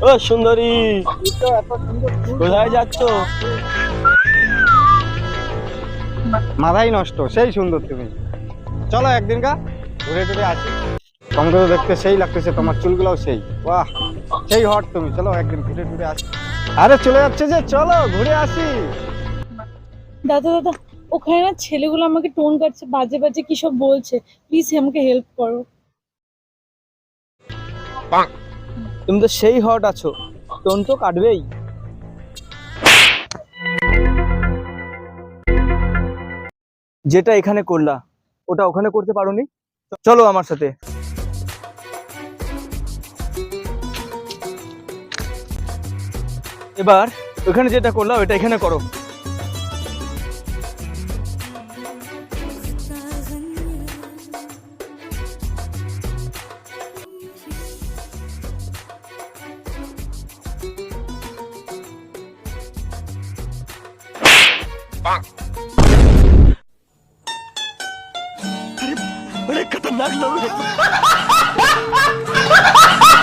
ও সুন্দরী, কোথায় যাচ্ছ? মাথাই নষ্ট, সেই সুন্দর তুমি। চলো একদিন ঘুরে টুরে আসি। তোমাকে তো দেখতে সেই লাগতেছে, তোমার চুলগুলোও সেই। বাহ, সেই হট তুমি। চলো একদিন ঘুরে টুরে আসি। আরে চলে যাচ্ছে যে, চলো ঘুরে আসি। দাদা দাদা, ওখানে না ছেলেগুলো আমাকে টোন কাটছে, বাজে বাজে কি সব বলছে। প্লিজ আমাকে হেল্প করো। তুমি তো সেই হট আছো, টোন তো কাটবেই। যেটা এখানে করলা ওটা ওখানে করতে পারোনি? চলো আমার সাথে। এবার ওখানে যেটা করলা ওটা এখানে করো। अरे खतरनाक लोग हैं।